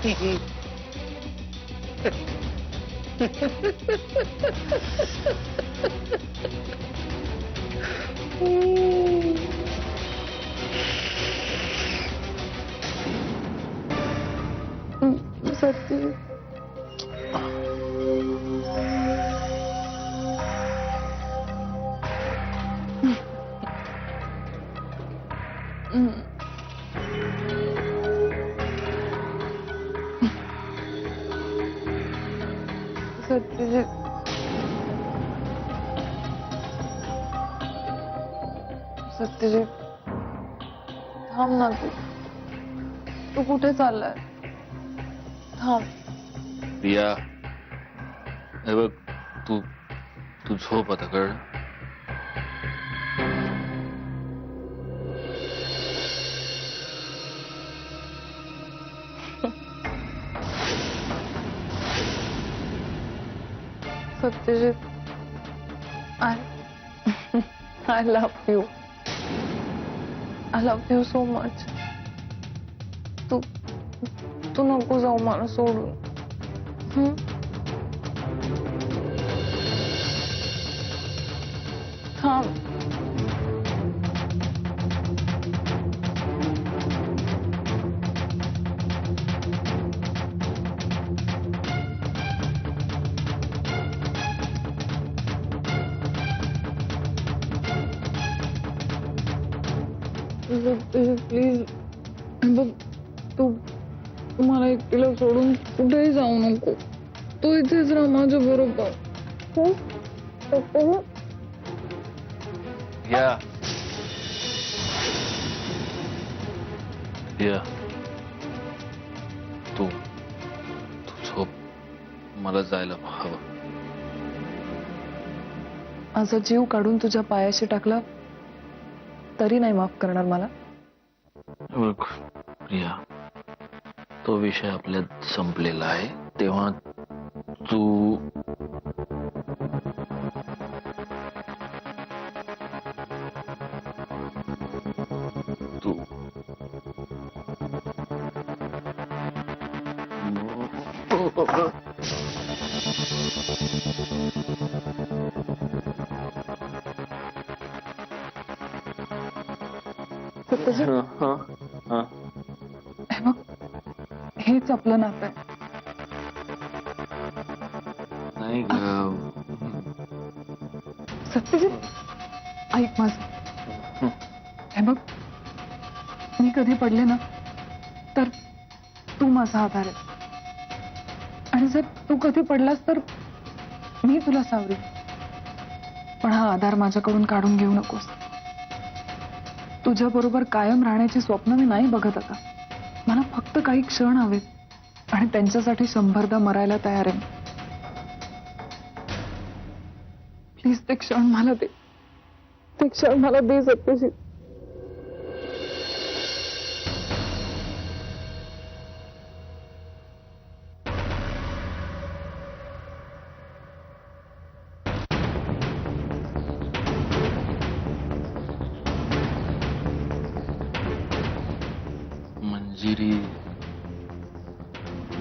सत्यजित सत्यजित सत्यजित थांब ना तू कुठे चाललाय? थांब. प्रिया हे बघ तू तू झोप आता कळलं. Satyajit I love you. I love you so much. तू नको जाऊ मला सोडून. थांब. प्लीज बघ तू मला एकटीला सोडून कुठेही जाऊ नको. तू इथेच राहा माझ्या बरोबर. या तू तू झोप. मला जायला हवं. माझा जीव काढून तुझ्या पायाशी टाकला तरी नाही माफ करणार मला? बघ प्रिया तो विषय आपल्यात संपलेला आहे. तेव्हा तू तू सत्यजित हे बघ हेच आपलं नातं आहे. नाही सत्यजित ऐक माझं. हे बघ मी कधी पडले ना तर तू माझा आधार आहे आणि जर तू कधी पडलास तर मी तुला सावरी. पण हा आधार माझ्याकडून काढून घेऊ नकोस. तुझ्या बरोबर कायम राहण्याची स्वप्न मी नाही बघत आता. मला फक्त काही क्षण हवेत आणि त्यांच्यासाठी 100दा मरायला तयार आहे. प्लीज ते क्षण मला दे. ते क्षण मला दे सत्यजित.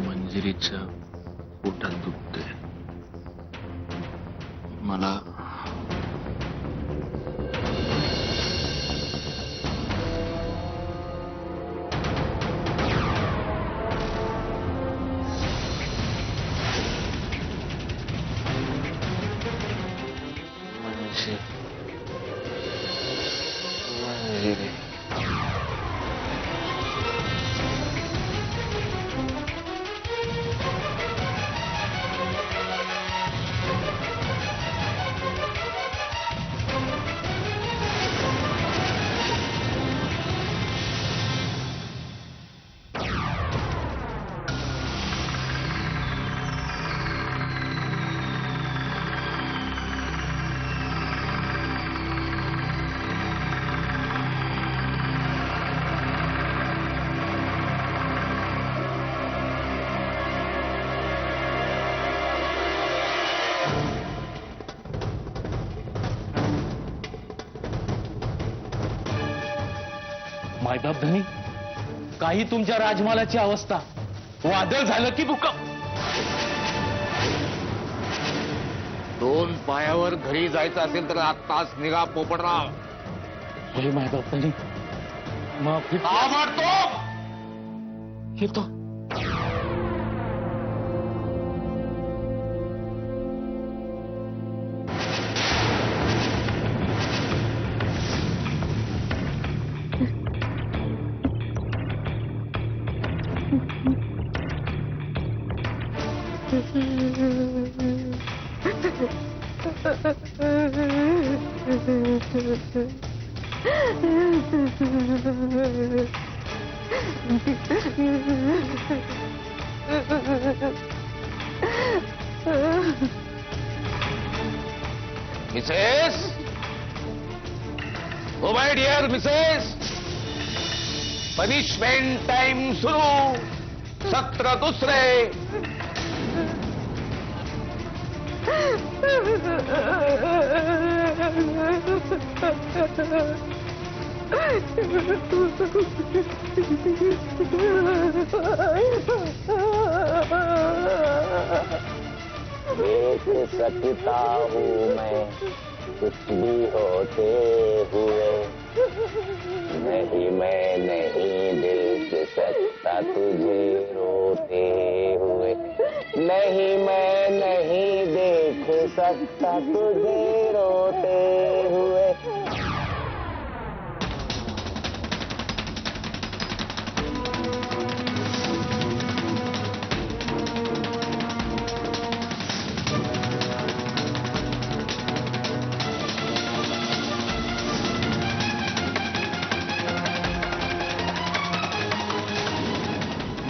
मंजिरीच्या पोटात दुखते मला. मंजिरी मायबाप धनी काही तुमच्या राजमालाची अवस्था. वादळ झालं की भूकंप. 2 पायावर घरी जायचं असेल तर आत्ताच निघा पोपटराव. माझ्या बापाने माफी ताबडतोब येतो. Mrs, oh my dear Mrs, punishment time सुरू. सत्र दुसरे. देख सकता हूँ मैं कुछ भी होते हुए, नहीं मैं नहीं देख सकता तुझे रोते हुए, नहीं मैं नहीं देख सकता तुझे रोते हुए.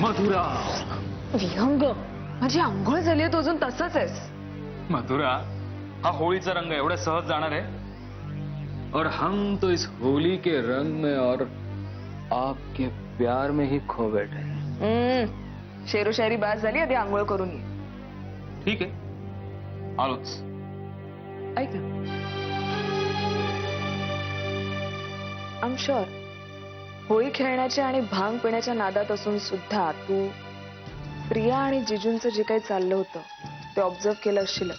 मधुरा, विहंग, माझी आंघोळ झाली आहे, तू अजून तसंच आहेस. मधुरा, हा होळीचा रंग एवढ्या सहज जाणार आहे? और हम तो इस होली के रंग में और आपके प्यार में ही खो बैठे. शेरो शायरी बाज झाली, आधी आंघोळ करून ये. ठीक आहे, आलोच. ऐक ना, आय एम शुअर होळी खेळण्याच्या आणि भांग पिण्याच्या नादात असून सुद्धा तू प्रिया आणि जिजूंचं जे काही चाललं होतं ते ऑब्झर्व केलं असशीलच.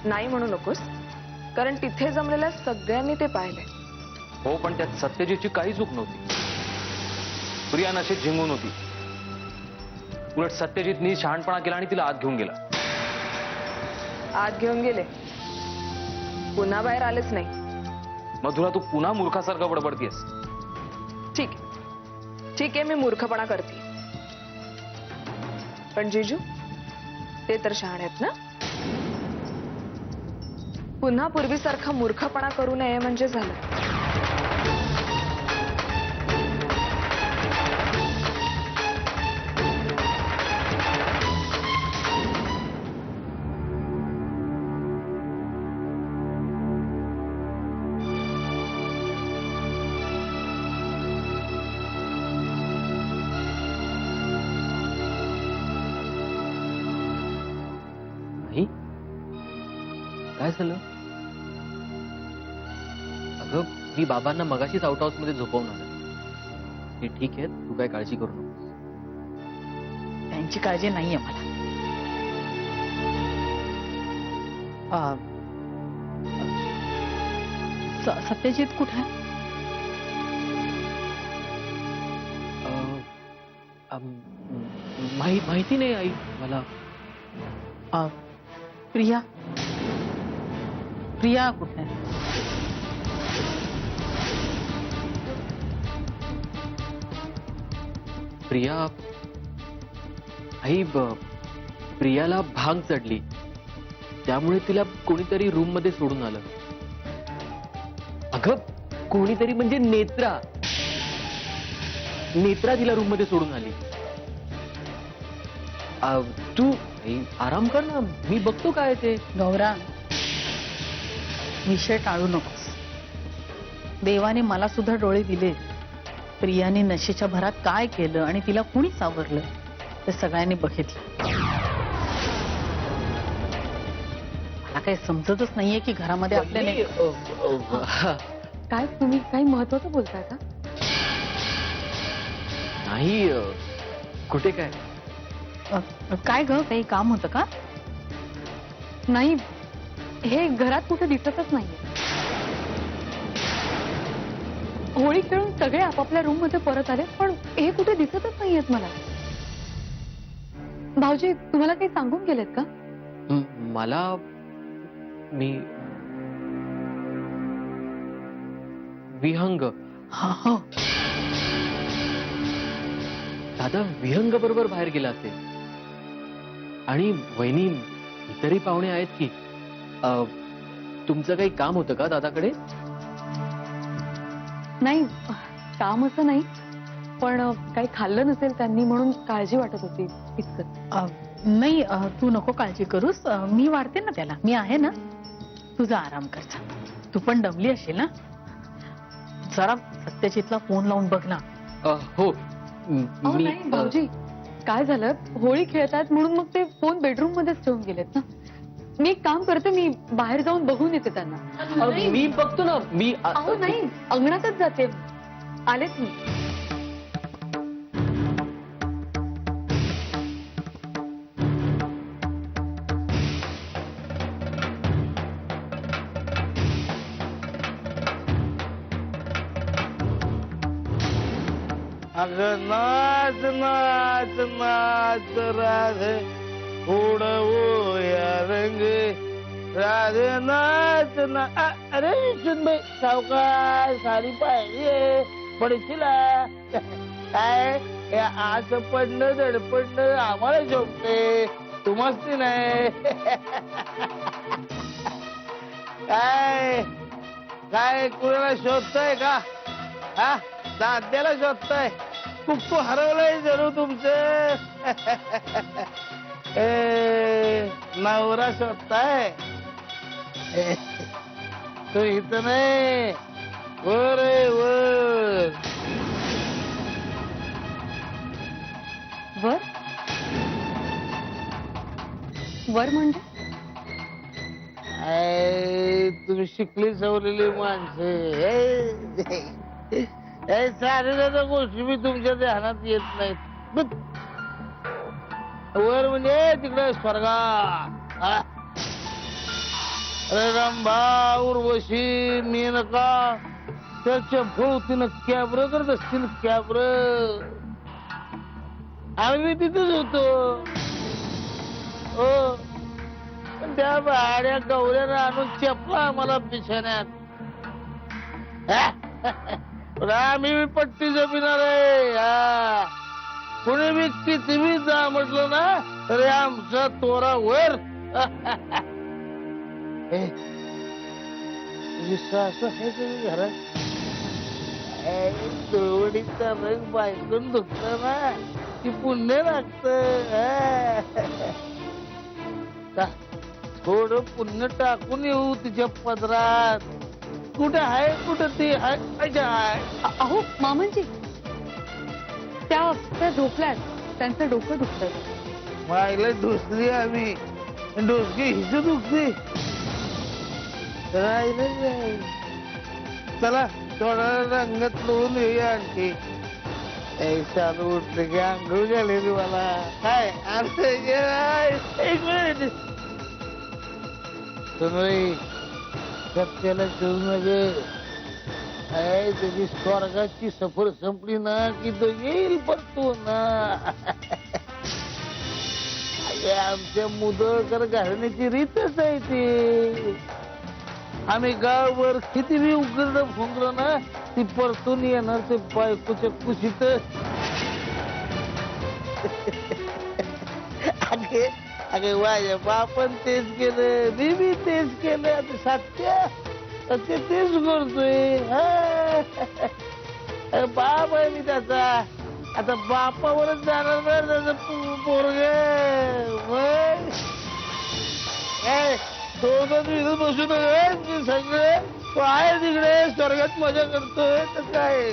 नाही म्हणू नकोस, कारण तिथे जमलेल्या सगळ्यांनी ते पाहिलंय. हो, पण त्यात सत्यजीतची काही चूक नव्हती. प्रिया नशेत झिंगून होती. उलट सत्यजितनी शहाणपणा केला आणि तिला आत घेऊन गेला. आत घेऊन गेले, पुन्हा बाहेर आलेच नाही. मधुरा, तू पुन्हा मूर्खासारखं बडबडतीयस. ठीक ठीक आहे, मी मूर्खपणा करते, पण जिजू ते तर शहाणे आहेत ना. पुन्हा पूर्वीसारखा मूर्खपणा करू नये म्हणजे झालं. काय झालं? अगं, मी बाबांना मगाशीच आउट हाऊस मध्ये झोपवून आलं. ते ठीक आहे, तू काय काळजी करू नको. त्यांची काळजी नाहीये मला. सत्यजित कुठे आहे? माहिती नाही आई मला. प्रिया प्रिया कुठे आहे? प्रिया, आई, प्रियाला भांग चढली, त्यामुळे तिला कोणीतरी रूम मध्ये सोडून आलं. अगं, कोणीतरी म्हणजे नेत्रा. नेत्रा तिला रूम मध्ये सोडून आली. तू आराम कर ना, मी बघतो काय ते. गौरा, विषय टाळू नकोस. देवाने मला सुद्धा डोळे दिले. प्रियाने नशेच्या भरात काय केलं आणि तिला कुणी सावरलं ते सगळ्यांनी बघितलं. मला काही समजतच नाहीये की घरामध्ये आपल्याने काय तुम्ही काही महत्वाचं बोलताय का? नाही कुठे काय काय ग, काही काम होतं का? नाही, हे घरात कुठे दिसतच नाहीये. होळी खेळून सगळे आपापल्या रूम मध्ये परत आले, पण हे कुठे दिसतच नाहीयेत मला. भाऊजी तुम्हाला काही सांगून गेलेत का? मला मी विहंग हो. दादा विहंग बरोबर बाहेर गेला असेल. आणि वहिनी इतरही पाहुणे आहेत की तुमचं काही काम होतं का दादाकडे? नाही, काम असं नाही, पण काही खाल्लं नसेल त्यांनी म्हणून काळजी वाटत होती इतकं. नाही, तू नको काळजी करूस, मी वाढते ना त्याला, मी आहे ना. तुझा आराम कर जा. तू पण दमली असेल ना. जरा सत्यजितला फोन लावून बघ ना. हो अहो नाही भाऊजी, काय झालं, होळी खेळतात म्हणून मग ते फोन बेडरूम मध्येच ठेवून गेलेत ना. मी एक काम करते, मी बाहेर जाऊन बघून येते त्यांना. मी बघतो ना. मी अहो नाही, अंगणातच जाते, आलेच मी. अगं नाच नाच नाच राधे उडवो या रंग राधे नाच ना. अरे सुनबाई सावकाश, साडी पाहिजे पडशीला. काय आज पडणं धडपडणं आम्हाला झोपते, तुम्हाला नाही. काय काय कुणाला शोधताय का? हा, दाद्याला शोधताय? कुक्कू हरवलंय जरूर तुमचं. नवरा शोधताय? तो इथं नाही, वर आहे वर. वर वर म्हणजे? तुम्ही शिकली सवरलेली माणसं, साऱ्या गोष्टी मी तुमच्या ध्यानात येत नाहीत. वर म्हणजे तिकडे स्वर्गात. अरे रंभा, उर्वशी, मेनका त्याच्या भोवतीनं कॅब्र करत असतील, कॅब्र. आम्ही तिथेच होतो. हो, त्या भाड्या गवऱ्यानं आणून चपला आम्हाला बिछाण्यात. आम्ही पट्टी जमिनार आहे. कुणी बी किती बी जा म्हटलं ना तरी आमचा तोरा वर. तुझी सासू आहे तुझी घरात? दोडीचा रंग बायकून दुखत ना, ती पुण्य लागत. थोडं पुण्य टाकून येऊ तिच्या पदरात. कुठे आहे, कुठे ती आहे? अहो मामांजी, त्या झोपल्यात, त्यांचं डोकं दुखतंय. मायला ढोसली आम्ही, डोसकी हिच दुखते. चला थोडा रंगत लोळून येऊया आणखी. चालू उठले की अंघोळ झालेली मला. काय एक मिनिट सुनबाई, सत्याला शोधू नये. त्याची स्वर्गाची सफर संपली ना की तो येईल परतून. आमच्या मुदळकर घालण्याची रीतच आहे ती. आम्ही गावभर किती बी उघड फुंकलो ना, ती परतून येणार ते बायकोच्या कुशीत. अगे माझ्या बापन तेच केलं, मी बी तेच केलं. आता सत्य तेच करतोय. बाप आहे मी त्याचा. आता बापावरच जाणार ना त्याचं पोरग. दोघं बसू नये सगळे. तो आहे तिकडे स्वर्गात मजा करतोय तर काय.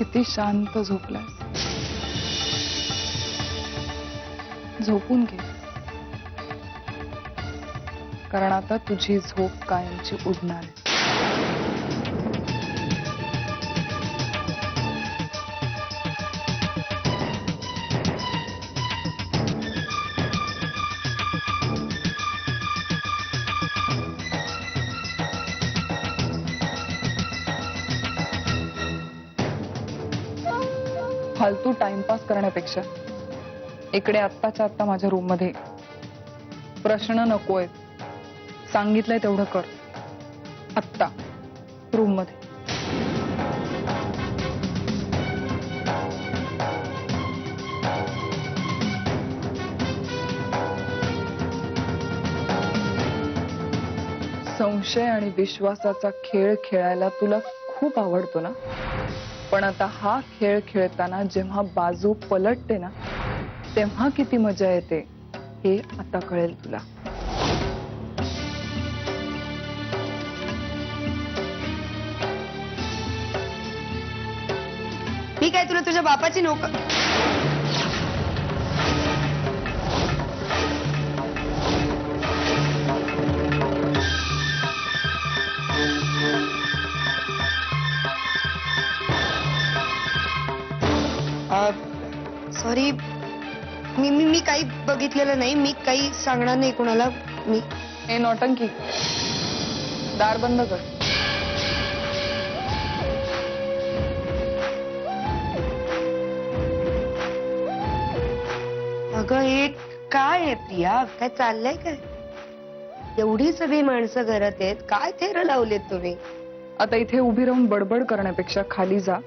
किती शांत झोपलास. झोपून घे, कारण आता तुझी झोप कायमची उडणार आहे. फालतू टाइमपास करण्यापेक्षा इकडे आत्ताच्या आत्ता माझ्या रूम मध्ये प्रश्न नकोय. सांगितलंय तेवढं कर आत्ता रूम मध्ये. संशय आणि विश्वासाचा खेळ खेळायला तुला खूप आवडतो ना, पण आता हा खेळ खेळताना जेव्हा बाजू पलटते ना, तेव्हा किती मजा येते हे आता कळेल तुला. मी काय तुला तुझ्या बापाची नोकर? सॉरी, मी काही बघितलेलं नाही. मी काही सांगणार नाही कोणाला. मी हे नौटंकी, दार बंद कर. अगं हे काय आहे प्रिया? काय चाललंय काय? एवढी सगळी माणसं घरात आहेत, काय थेर लावलेत तुम्ही? आता इथे उभी राहून बडबड करण्यापेक्षा खाली जा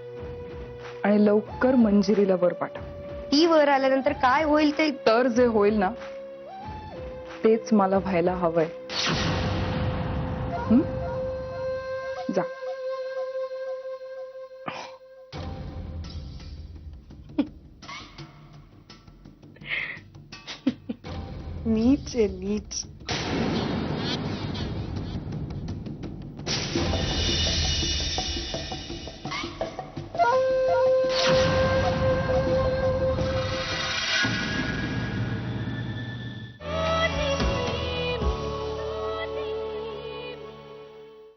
आणि लवकर मंजिरीला वर पाठव. ती वर आल्यानंतर काय होईल ते? तर जे होईल ना तेच मला व्हायला हवंय. हं? जा. नीच आहे नीच.